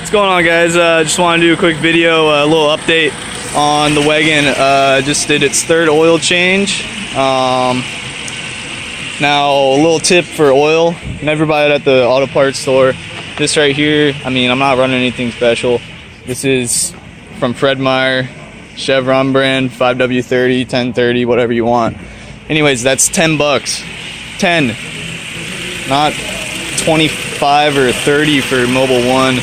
What's going on, guys? Just want to do a quick video, a little update on the wagon. Just did its third oil change. Now, a little tip for oil: never buy it at the auto parts store. This right here, I mean, I'm not running anything special. This is from Fred Meyer, Chevron brand, 5W30, 1030, whatever you want. Anyways, that's 10 bucks. 10, not 25 or 30 for Mobile One,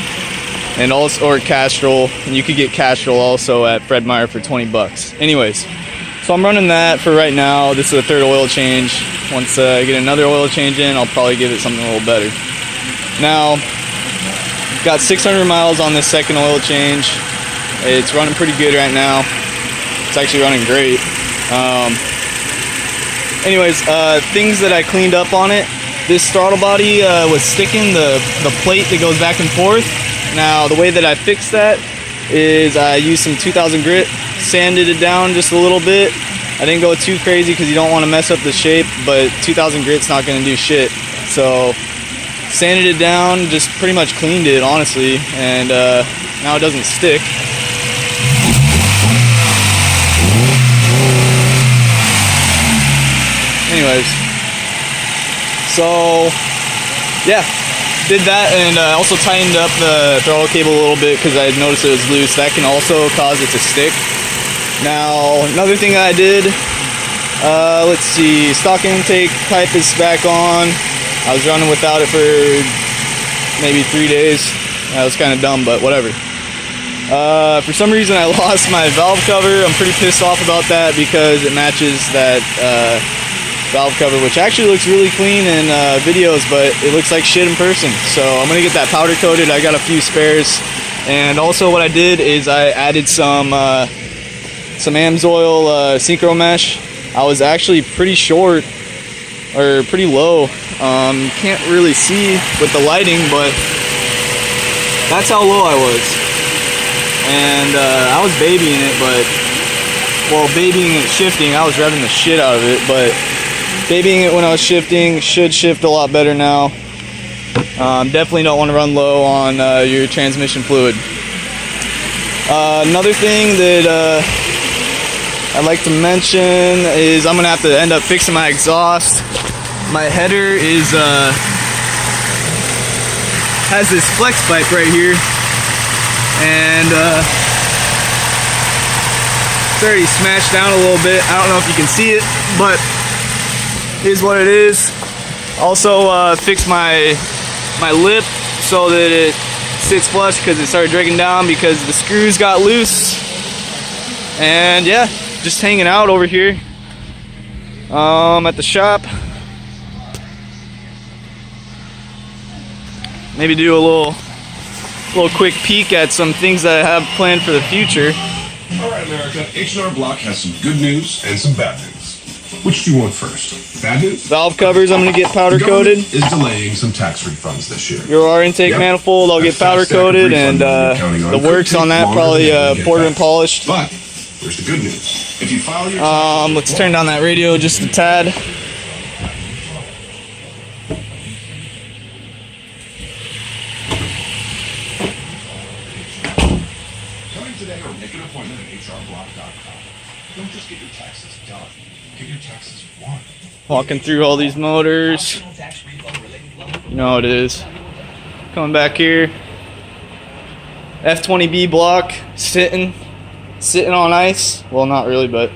and also or Castrol. And you could get Castrol also at Fred Meyer for 20 bucks. Anyways, so I'm running that for right now. This is the third oil change. Once I get another oil change in, I'll probably give it something a little better. Now, got 600 miles on this second oil change. It's running pretty good right now. It's actually running great. Anyways, things that I cleaned up on it. This throttle body was sticking, the plate that goes back and forth. Now, the way that I fixed that is I used some 2000 grit, sanded it down just a little bit. I didn't go too crazy because you don't want to mess up the shape, but 2000 grit's not going to do shit. So, sanded it down, just pretty much cleaned it, honestly, and now it doesn't stick. Anyways, so yeah, did that, and also tightened up the throttle cable a little bit because I noticed it was loose. That can also cause it to stick. Now, another thing I did, let's see, stock intake pipe is back on. I was running without it for maybe 3 days. That was kind of dumb, but whatever. For some reason I lost my valve cover. I'm pretty pissed off about that because it matches that valve cover, which actually looks really clean in videos, but it looks like shit in person. So I'm gonna get that powder coated. I got a few spares, and also what I did is I added some AMSOIL synchro mesh. I was actually pretty short or pretty low. Can't really see with the lighting, but that's how low I was. And I was babying it, but well, babying it shifting, I was revving the shit out of it, but babying it when I was shifting should shift a lot better now. Definitely don't want to run low on your transmission fluid. Another thing that I'd like to mention is I'm gonna have to end up fixing my exhaust. My header is has this flex pipe right here, and it's already smashed down a little bit. I don't know if you can see it, but is what it is. Also fixed my lip so that it sits flush because it started dragging down because the screws got loose. And yeah, just hanging out over here at the shop. Maybe do a little quick peek at some things that I have planned for the future. All right, America, H&R Block has some good news and some bad news. Which do you want first? Bad news? Valve covers I'm going to get powder coated. Is delaying some tax refunds this year. Your R intake manifold, I'll get powder coated, and the works on that probably porter and polished. But here's the good news. If you file your let's turn down that radio just a tad. Coming today or make an appointment at hrblock.com. Don't just get your taxes done. Get your taxes won. Walking through all these motors. You know how it is. Coming back here. F20B block sitting on ice. Well, not really, but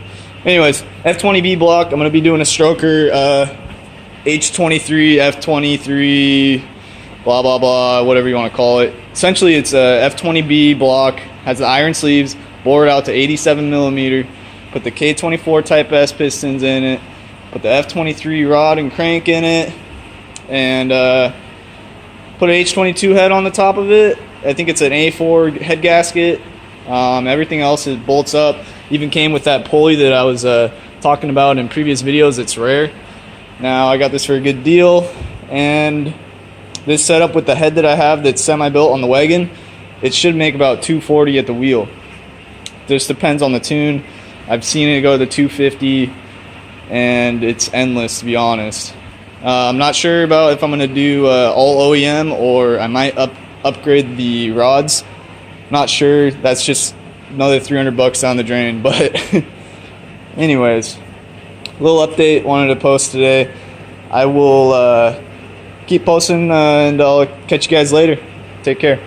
anyways, F20B block. I'm gonna be doing a stroker, H23, F23, blah blah blah, whatever you want to call it. Essentially, it's a F20B block. Has the iron sleeves, bored out to 87 millimeter. Put the K24 Type S pistons in it. Put the F23 rod and crank in it, and put an H22 head on the top of it. I think it's an A4 head gasket. Everything else it bolts up. Even came with that pulley that I was talking about in previous videos. It's rare. Now I got this for a good deal, and this setup with the head that I have that's semi-built on the wagon, it should make about 240 at the wheel. Just depends on the tune. I've seen it go to 250, and it's endless, to be honest. I'm not sure about if I'm going to do all OEM, or I might upgrade the rods. Not sure. That's just another $300 down the drain. But anyways, a little update wanted to post today. I will keep posting, and I'll catch you guys later. Take care.